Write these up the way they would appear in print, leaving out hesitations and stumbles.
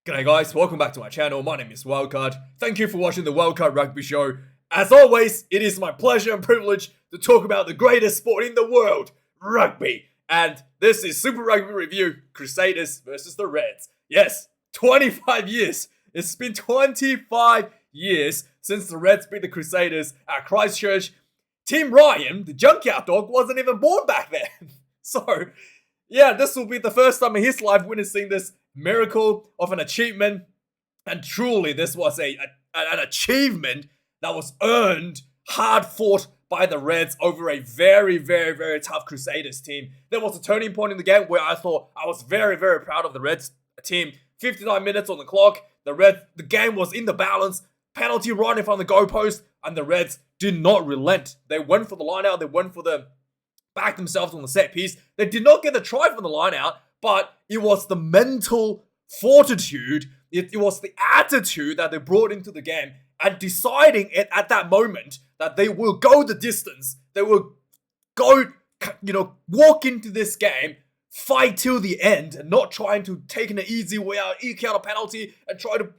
G'day guys, welcome back to my channel. My name is Wildkard. Thank you for watching the Wildkard Rugby Show. As always, it is my pleasure and privilege to talk about the greatest sport in the world, rugby. And this is Super Rugby Review, Crusaders versus the Reds. Yes, 25 years. It's been 25 years since the Reds beat the Crusaders at Christchurch. Tim Ryan, the junkyard dog, wasn't even born back then. So, yeah, this will be the first time in his life witnessing this miracle of an achievement. And truly, this was an achievement that was earned, hard fought by the Reds over a very, very, very tough Crusaders team. There was a turning point in the game where I thought I was very, very proud of the Reds team. 59 minutes on the clock. The game was in the balance. Penalty right in front of the goalpost. And the Reds did not relent. They went for the line out. They went for the back themselves on the set piece. They did not get the try from the line out. But it was the mental fortitude, it was the attitude that they brought into the game and deciding it at that moment that they will go the distance. They will go, walk into this game, fight till the end and not trying to take an easy way out, eke out a penalty and try to,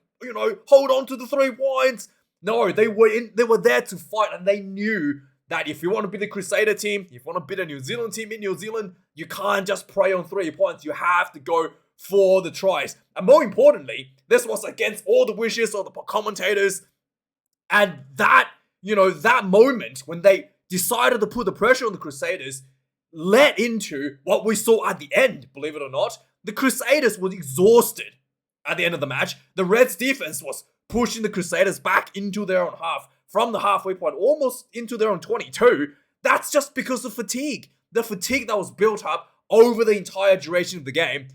hold on to the 3 points. No, they were there to fight, and they knew that if you want to be the Crusader team, if you want to be the New Zealand team in New Zealand, you can't just prey on 3 points. You have to go for the tries. And more importantly, this was against all the wishes of the commentators. And that, that moment when they decided to put the pressure on the Crusaders led into what we saw at the end, believe it or not. The Crusaders were exhausted at the end of the match. The Reds defense was pushing the Crusaders back into their own half, from the halfway point, almost into their own 22. That's just because of fatigue. The fatigue that was built up over the entire duration of the game,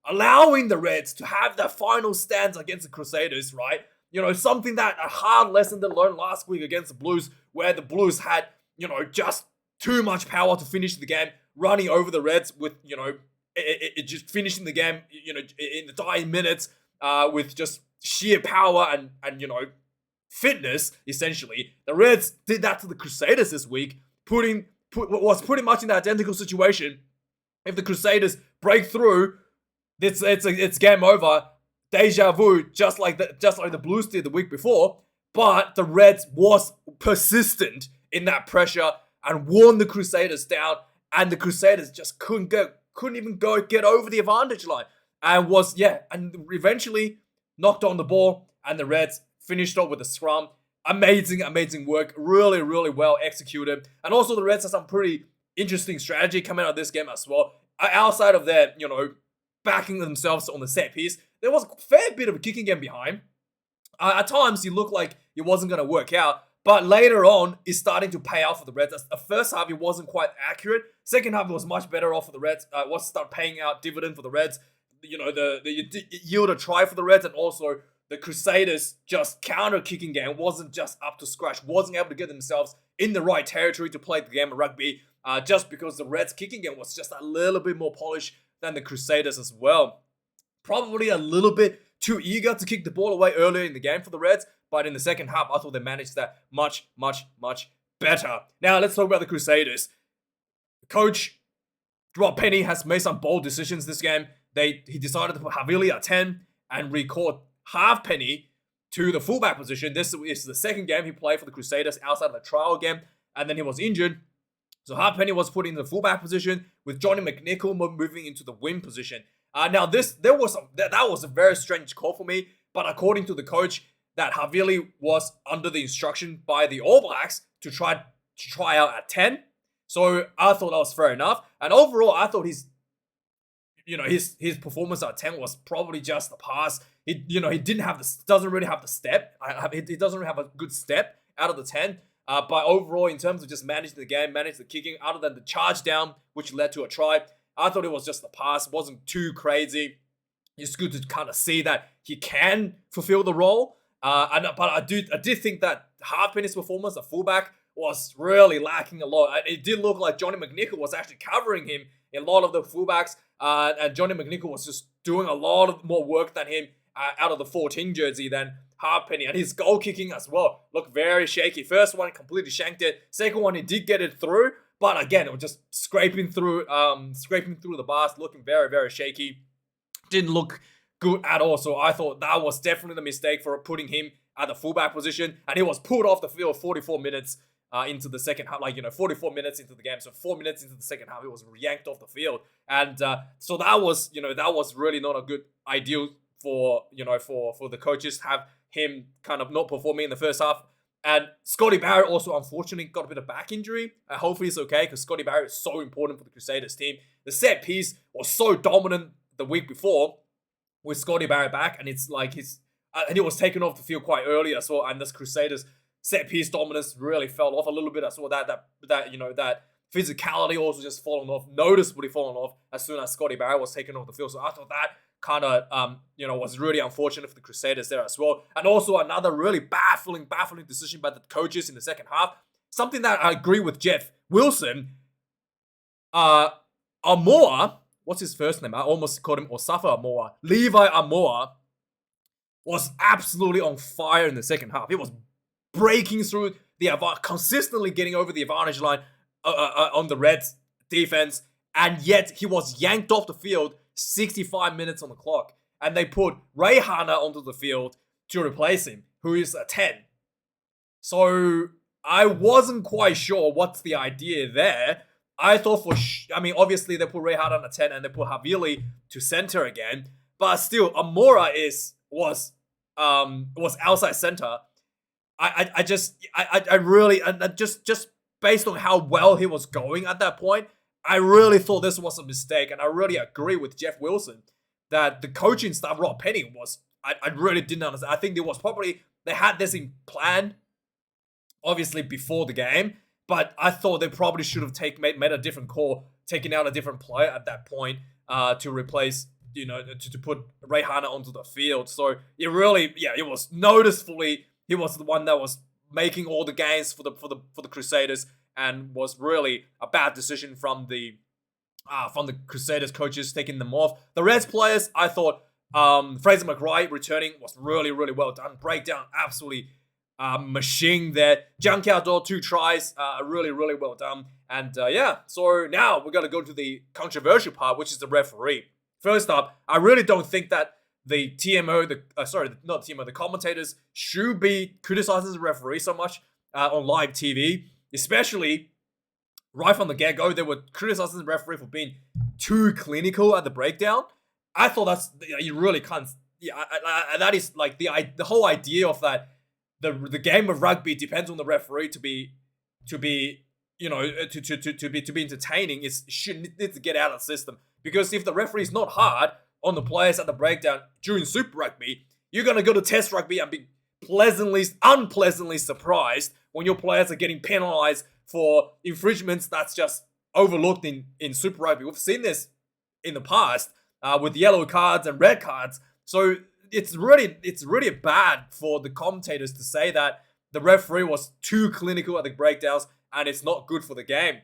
allowing the Reds to have that final stance against the Crusaders, right? Something that a hard lesson they learned last week against the Blues, where the Blues had, just too much power to finish the game, running over the Reds with, it just finishing the game, in the dying minutes, with just sheer power and fitness, essentially. The Reds did that to the Crusaders this week, was pretty much in the identical situation. If the Crusaders break through, it's game over. Deja vu, just like the Blues did the week before. But the Reds was persistent in that pressure and worn the Crusaders down, and the Crusaders just couldn't even get over the advantage line, and eventually knocked on the ball, and the Reds finished off with a scrum. Amazing work. Really, really well executed. And also the Reds have some pretty interesting strategy coming out of this game as well. Outside of their, backing themselves on the set piece, there was a fair bit of a kicking game behind. At times, it looked like it wasn't going to work out. But later on, it's starting to pay off for the Reds. The first half, it wasn't quite accurate. Second half, it was much better off for the Reds. Start paying out dividend for the Reds. It yielded a try for the Reds, and also the Crusaders' just counter-kicking game wasn't just up to scratch, wasn't able to get themselves in the right territory to play the game of rugby, just because the Reds' kicking game was just a little bit more polished than the Crusaders as well. Probably a little bit too eager to kick the ball away earlier in the game for the Reds, but in the second half, I thought they managed that much better. Now, let's talk about the Crusaders. Coach Rob Penny has made some bold decisions this game. He decided to put Lio-Willi at 10 and record Halfpenny to the fullback position. This is the second game he played for the Crusaders outside of the trial game, and then he was injured. So Halfpenny was put in the fullback position with Johnny McNichol moving into the wing position. Now that was a very strange call for me, but according to the coach, that Lio-Willi was under the instruction by the All Blacks to try out at 10. So I thought that was fair enough. And overall, I thought his performance at 10 was probably just a pass. He doesn't really have the step. He doesn't really have a good step out of the 10. But overall, in terms of just managing the game, managing the kicking, other than the charge down, which led to a try, I thought it was just a pass. It wasn't too crazy. It's good to kind of see that he can fulfill the role. But I did think that Halfpenny's performance, a fullback, was really lacking a lot. It did look like Johnny McNichol was actually covering him in a lot of the fullbacks. And Johnny McNichol was just doing a lot of more work than him out of the 14 jersey than Halfpenny. And his goal kicking as well looked very shaky. First one, completely shanked it. Second one, he did get it through. But again, it was just scraping through the bars, looking very, very shaky. Didn't look good at all. So I thought that was definitely the mistake for putting him at the fullback position, and he was pulled off the field 44 minutes into the second half, 44 minutes into the game. So 4 minutes into the second half, he was yanked off the field, and so that was really not a good ideal for the coaches to have him kind of not performing in the first half. And Scotty Barrett also unfortunately got a bit of back injury. Hopefully it's okay, because Scotty Barrett is so important for the Crusaders team. The set piece was so dominant the week before with Scotty Barrett back, and it's like and he was taken off the field quite early as well. And this Crusaders set piece dominance really fell off a little bit as well. That physicality also just noticeably fallen off as soon as Scotty Barrett was taken off the field. So I thought that kind of was really unfortunate for the Crusaders there as well. And also another really baffling decision by the coaches in the second half. Something that I agree with Jeff Wilson. Amoa, what's his first name? I almost called him Osafa Amoa. Levi Amoa was absolutely on fire in the second half. He was breaking through consistently getting over the advantage line on the Reds defense, and yet he was yanked off the field 65 minutes on the clock, and they put Reihana onto the field to replace him, who is a 10. So I wasn't quite sure what's the idea there. I thought obviously they put Reihana on a 10 and they put Havili to center again, but still Amora was outside center. Just based on how well he was going at that point, I really thought this was a mistake, and I really agree with Jeff Wilson that the coaching staff, Rob Penny, I really didn't understand. I think they had this in plan, obviously before the game, but I thought they probably should have made a different call, taking out a different player at that point to replace, to put Reihana onto the field. So it was noticeably, he was the one that was making all the gains for the Crusaders, and was really a bad decision from the Crusaders coaches taking them off. The Reds players, I thought Fraser McRae returning was really, really well done. Breakdown, absolutely machine there. Junkyard Door, 2 tries, really, really well done. And so now we're going to go to the controversial part, which is the referee. First up, I really don't think that the TMO, the commentators should be criticizing the referee so much on live TV, especially right from the get-go. They were criticizing the referee for being too clinical at the breakdown. I thought you really can't. Yeah, that is like the whole idea of that. The game of rugby depends on the referee to be entertaining. It needs to get out of the system, because if the referee is not hard on the players at the breakdown during Super Rugby, you're gonna go to Test Rugby and be unpleasantly surprised when your players are getting penalized for infringements that's just overlooked in Super Rugby. We've seen this in the past with yellow cards and red cards. So it's really bad for the commentators to say that the referee was too clinical at the breakdowns, and it's not good for the game.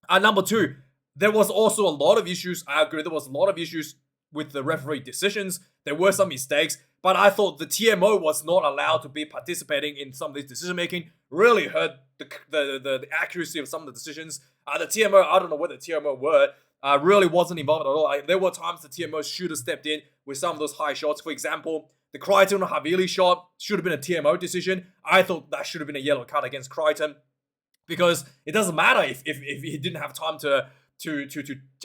Number 2, there was also a lot of issues. I agree, there was a lot of issues with the referee decisions. There were some mistakes, but I thought the TMO was not allowed to be participating in some of these decision making. Really hurt the accuracy of some of the decisions. The TMO, I don't know where the TMO were, really wasn't involved at all. There were times the TMO should have stepped in with some of those high shots. For example, the Crichton or Havili shot should have been a TMO decision. I thought that should have been a yellow card against Crichton, because it doesn't matter if he didn't have time to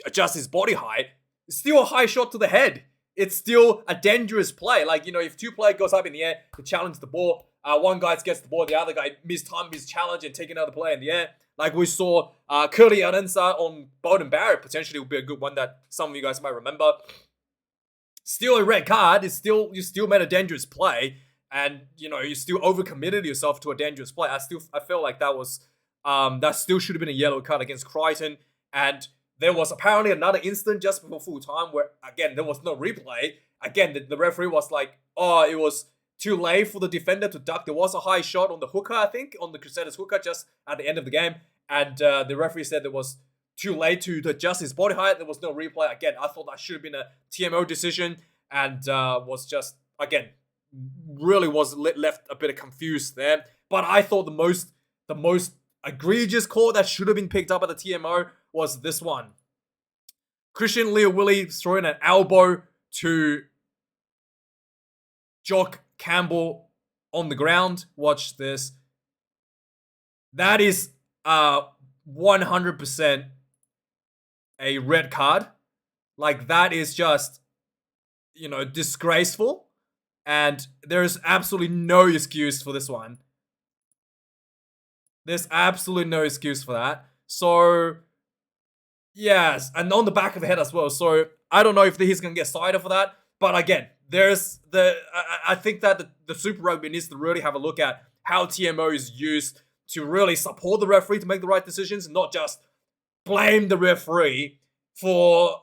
adjust his body height. It's still a high shot to the head. It's still a dangerous play. Like, if 2 players goes up in the air to challenge the ball, one guy gets the ball, the other guy mistimed his challenge and taking another play in the air. Like we saw Curly Adensa on Bowden Barrett, potentially would be a good one that some of you guys might remember. Still a red card. You still made a dangerous play, and you still overcommitted yourself to a dangerous play. I feel like that still should have been a yellow card against Crichton. And there was apparently another incident just before full time where, again, there was no replay. Again, the referee was like, it was too late for the defender to duck. There was a high shot on the hooker, I think, on the Crusaders hooker just at the end of the game. And the referee said it was too late to adjust his body height. There was no replay. Again, I thought that should have been a TMO decision, and was just, again, really was left a bit confused there. But I thought the most egregious call that should have been picked up at the TMO was this one. Christian Lio-Willi throwing an elbow to Jock, Campbell on the ground. Watch this. That is 100% a red card. Like, that is just, disgraceful. And there's absolutely no excuse for this one. There's absolutely no excuse for that. So, yes, and on the back of the head as well. So, I don't know if he's going to get cited for that. But again, I think that the Super Rugby needs to really have a look at how TMO is used to really support the referee to make the right decisions, not just blame the referee for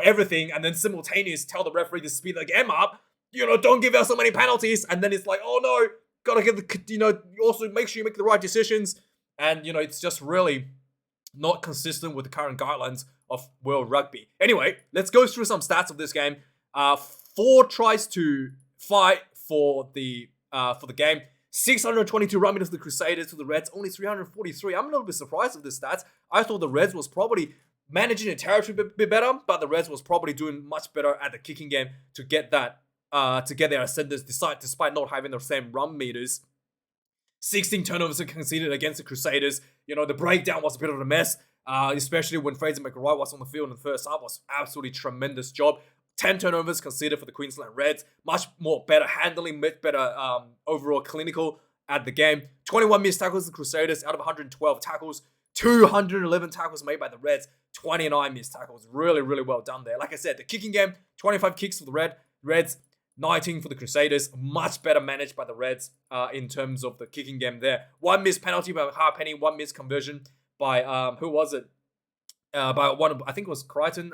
everything and then simultaneously tell the referee to speed the game up. Don't give out so many penalties, and then it's like, oh no, gotta get the, also make sure you make the right decisions. And, it's just really not consistent with the current guidelines of World Rugby. Anyway, let's go through some stats of this game. 4 tries to fight for the game. 622 run meters to the Crusaders, to the Reds, only 343. I'm a little bit surprised with this stats. I thought the Reds was probably managing the territory a bit better, but the Reds was probably doing much better at the kicking game to get that, to get their ascendants, despite not having the same run meters. 16 turnovers conceded against the Crusaders. The breakdown was a bit of a mess, especially when Fraser McRae was on the field in the first half. Was absolutely tremendous job. 10 turnovers conceded for the Queensland Reds. Much more better handling, much better overall clinical at the game. 21 missed tackles for the Crusaders out of 112 tackles. 211 tackles made by the Reds. 29 missed tackles. Really, really well done there. Like I said, the kicking game, 25 kicks for the Reds. 19 for the Crusaders. Much better managed by the Reds in terms of the kicking game there. 1 missed penalty by Harpenny. 1 missed conversion by, who was it? By one, I think it was Crichton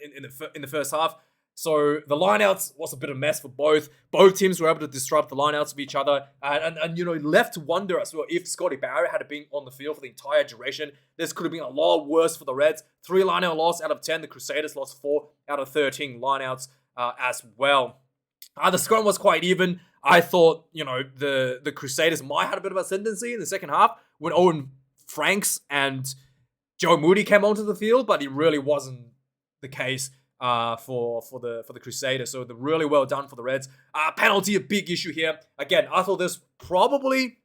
in the first half. So the lineouts was a bit of a mess for both. Both teams were able to disrupt the lineouts of each other. And left to wonder as well, if Scotty Barrett had been on the field for the entire duration, this could have been a lot worse for the Reds. 3 lineout loss out of 10. The Crusaders lost 4 out of 13 lineouts as well. The scrum was quite even. I thought, the Crusaders might have a bit of ascendancy in the second half when Owen Franks and Joe Moody came onto the field, but it really wasn't the case for the Crusaders. So they're really well done for the Reds. Penalty, a big issue here. Again, I thought this probably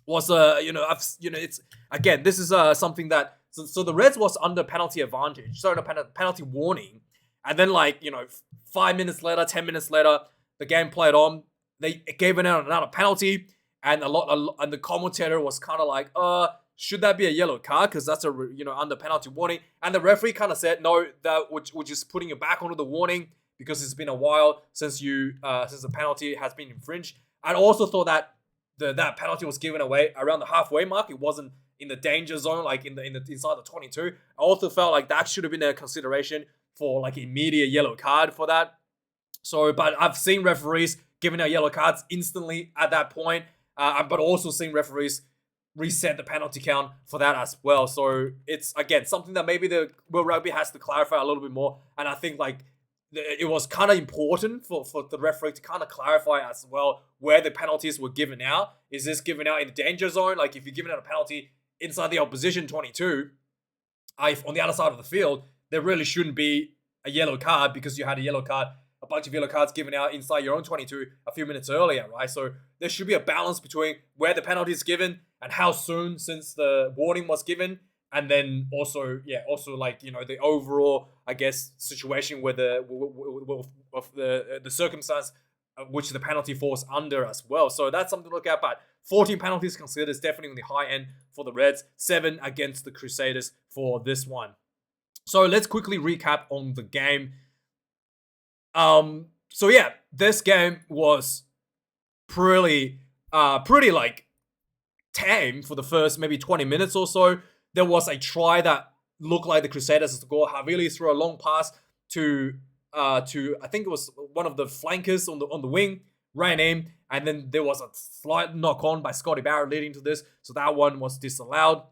was it's again, this is something that so the Reds was under penalty advantage, so penalty warning, and then 5 minutes later, 10 minutes later, the game played on. They gave another penalty, and and the commentator was kind of like, should that be a yellow card? Because that's under penalty warning. And the referee kind of said, no, that we're just putting you back onto the warning because it's been a while since the penalty has been infringed. I also thought that that penalty was given away around the halfway mark. It wasn't in the danger zone, like in the inside the 22. I also felt like that should have been a consideration for immediate yellow card for that. So, but I've seen referees giving out yellow cards instantly at that point, but also seen referees reset the penalty count for that as well. So it's, again, something that maybe the World Rugby has to clarify a little bit more. And I think it was kind of important for the referee to kind of clarify as well where the penalties were given out. Is this given out in the danger zone? Like, if you're giving out a penalty inside the opposition 22, on the other side of the field, there really shouldn't be a yellow card because you had a bunch of yellow cards given out inside your own 22 a few minutes earlier, right? So there should be a balance between where the penalty is given and how soon since the warning was given, and then also the overall, I guess, situation where the circumstance which the penalty falls under as well. So that's something to look at. But 14 penalties considered is definitely on the high end for the Reds. 7 against the Crusaders for this one. So let's quickly recap on the game. So yeah, this game was pretty tame for the first maybe 20 minutes or so. There was a try that looked like the Crusaders to go. Lio-Willi threw a long pass to I think it was one of the flankers on the wing, ran in, and then there was a slight knock on by Scotty Barrett leading to this. So that one was disallowed.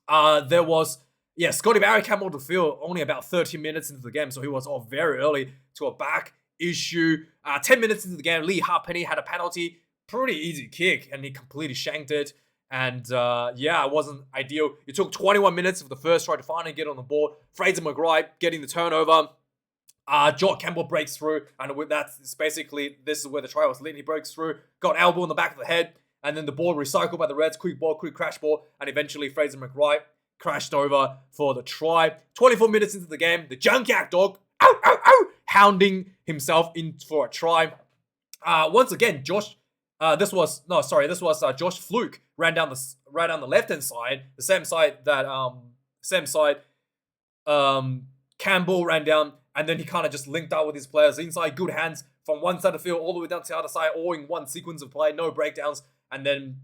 Scotty Barrett came on the field only about 30 minutes into the game, so he was off very early to a back issue. 10 minutes into the game, Lee Harpenny had a penalty, pretty easy kick, and he completely shanked it. And it wasn't ideal. It took 21 minutes for the first try to finally get on the board. Fraser McRae getting the turnover. Jock Campbell breaks through, and that's basically, this is where the try was leading. He breaks through, got elbow in the back of the head, and then the ball recycled by the Reds. Quick ball, quick crash ball, and eventually Fraser McWright crashed over for the try. 24 minutes into the game, the Junkyard dog, ow, ow, ow, hounding himself in for a try. Once again, Josh Fluke ran down the left-hand side, the same side that Campbell ran down, and then he kind of just linked up with his players inside. Good hands from one side of the field all the way down to the other side, all in one sequence of play, no breakdowns. And then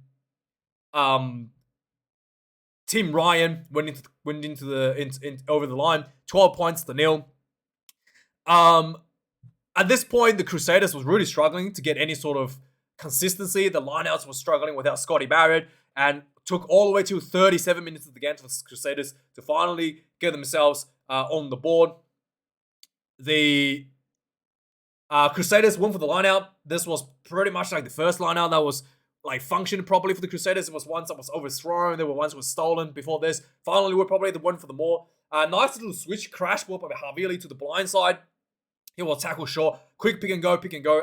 Tim Ryan went into over the line, 12 points to 0. At this point, the Crusaders was really struggling to get any sort of consistency. The lineouts were struggling without Scotty Barrett, and took all the way to 37 minutes of the game for the Crusaders to finally get themselves on the board. The Crusaders went for the lineout. This was pretty much like the first lineout that was like functioned properly for the Crusaders. It was once that was overthrown. There were ones that were stolen before this. Finally, we're probably the one for the more. Nice little switch crash ball by Lio-Willi to the blind side. He was tackled short. Quick pick and go,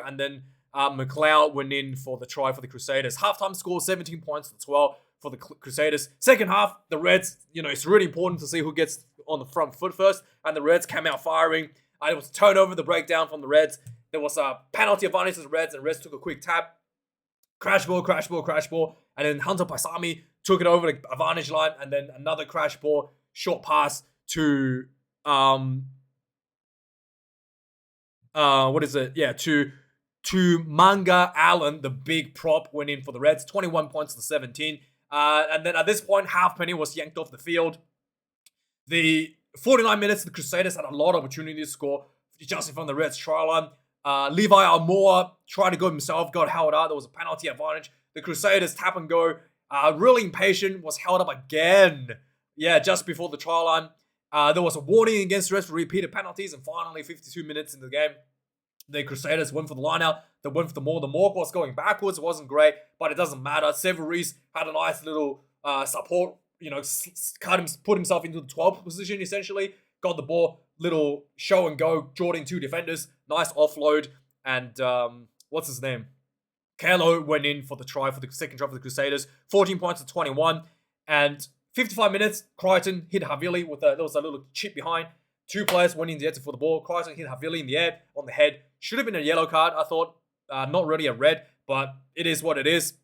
and then McLeod went in for the try for the Crusaders. Halftime score 17 points to 12 for the Crusaders. Second half, the Reds, it's really important to see who gets on the front foot first, and the Reds came out firing. It was a turnover, the breakdown from the Reds. There was a penalty advantage to the Reds, and Reds took a quick tap. Crash ball, and then Hunter Paisami took it over the advantage line, and then another crash ball, short pass to to Manga Allen, the big prop, went in for the Reds, 21 points to 17. And then at this point, Halfpenny was yanked off the field. The 49 minutes, the Crusaders had a lot of opportunity to score just in front of the Reds try line. Levi Almora tried to go himself, got held out. There was a penalty advantage. The Crusaders tap and go. Really impatient, was held up again. Yeah, just before the try line. There was a warning against the Reds for repeated penalties, and finally, 52 minutes into the game, the Crusaders went for the line-out. They went for the more. The Mork was going backwards. It wasn't great, but it doesn't matter. Severis had a nice little support, put himself into the 12th position, essentially. Got the ball, little show and go. Jordan, 2 defenders. Nice offload. And what's his name? Kalo went in for the try, for the second try for the Crusaders. 14 points to 21. And 55 minutes, Crichton hit Havili there was a little chip behind. 2 players went in the air for the ball. Crichton hit Havili in the air, on the head. Should have been a yellow card, I thought. Not really a red, but it is what it is.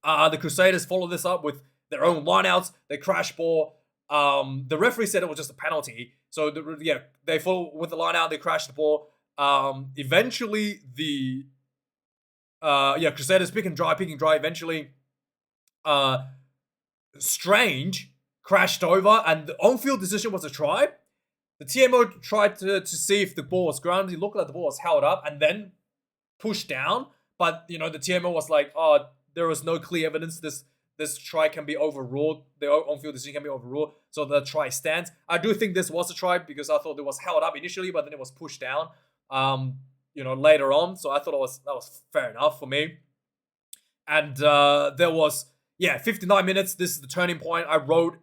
The Crusaders followed this up with their own lineouts. They crash ball. The referee said it was just a penalty. So, they followed with the lineout. They crashed the ball. Eventually, the Crusaders pick and dry. Eventually, Strange crashed over, and the on-field decision was a try. The TMO tried to see if the ball was grounded. He looked like the ball was held up and then pushed down. But, the TMO was like, oh, there was no clear evidence this try can be overruled. The on-field decision can be overruled. So the try stands. I do think this was a try because I thought it was held up initially, but then it was pushed down, later on. So I thought that was fair enough for me. And there was, 59 minutes. This is the turning point. I wrote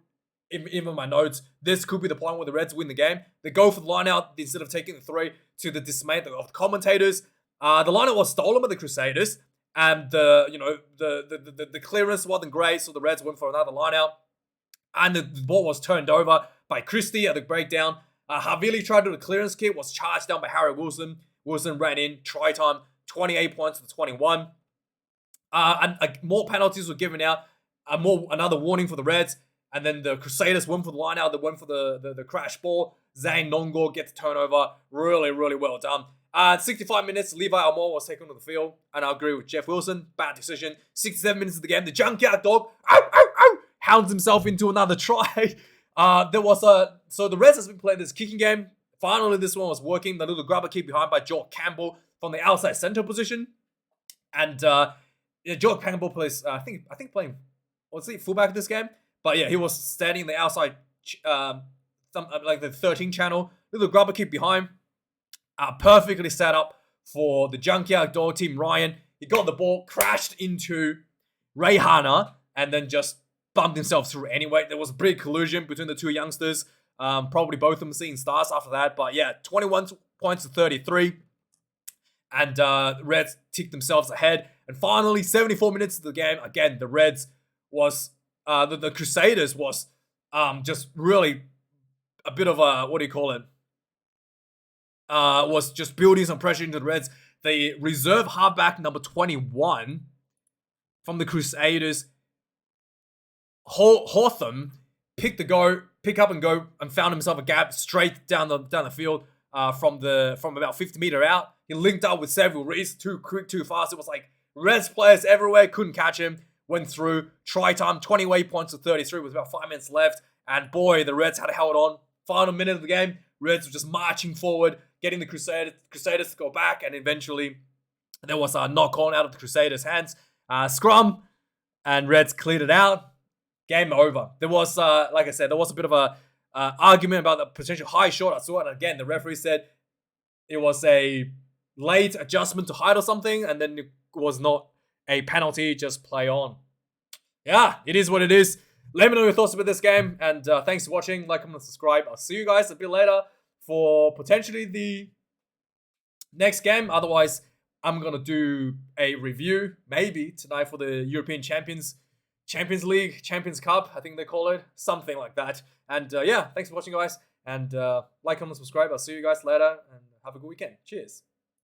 in my notes, this could be the point where the Reds win the game. They go for the lineout instead of taking the 3, to the dismay of the commentators. The lineout was stolen by the Crusaders, and the clearance wasn't great, so the Reds went for another lineout, and the ball was turned over by Christie at the breakdown. Havili tried to do the clearance kick, was charged down by Harry Wilson. Wilson ran in, try time, 28 points to 21. And more penalties were given out, another warning for the Reds. And then the Crusaders went for the line-out. They went for the crash ball. Zane Nongor gets the turnover. Really, really well done. 65 minutes, Levi Almore was taken to the field. And I agree with Jeff Wilson. Bad decision. 67 minutes of the game. The Junkyard dog, hounds himself into another try. So the Reds has been playing this kicking game. Finally, this one was working. The little grabber kick behind by Jock Campbell from the outside center position. And Jock Campbell plays, I think playing, fullback this game? But yeah, he was standing in the outside, like the 13 channel. Little grubber kick behind. Perfectly set up for the Junkyard Dog, Team Ryan. He got the ball, crashed into Rayhana, and then just bumped himself through anyway. There was a big collision between the two youngsters. Probably both of them seeing stars after that. But yeah, 21 points to 33. And the Reds ticked themselves ahead. And finally, 74 minutes of the game, again, the Reds was, the Crusaders was just really a bit of a, what do you call it? Was just building some pressure into the Reds. The reserve halfback number 21 from the Crusaders, Hawthorne, pick up and go, and found himself a gap straight down the field from about 50 meter out. He linked up with several Reese, too quick, too fast. It was like Reds players everywhere, couldn't catch him. Went through, try time, 28 points to 33 with about 5 minutes left. And boy, the Reds had held on. Final minute of the game, Reds were just marching forward, getting the Crusaders to go back, and eventually there was a knock on out of the Crusaders' hands. Scrum, and Reds cleared it out. Game over. There was, like I said, there was a bit of a argument about the potential high shot. I saw it, and again, the referee said it was a late adjustment to height or something, and then it was not a penalty, just play on. Yeah, it is what it is. Let me know your thoughts about this game, and thanks for watching. Like, comment, subscribe. I'll see you guys a bit later for potentially the next game. Otherwise, I'm going to do a review, maybe, tonight for the European Champions League, Champions Cup, I think they call it. Something like that. And yeah, thanks for watching, guys. And like, comment, subscribe. I'll see you guys later, and have a good weekend. Cheers.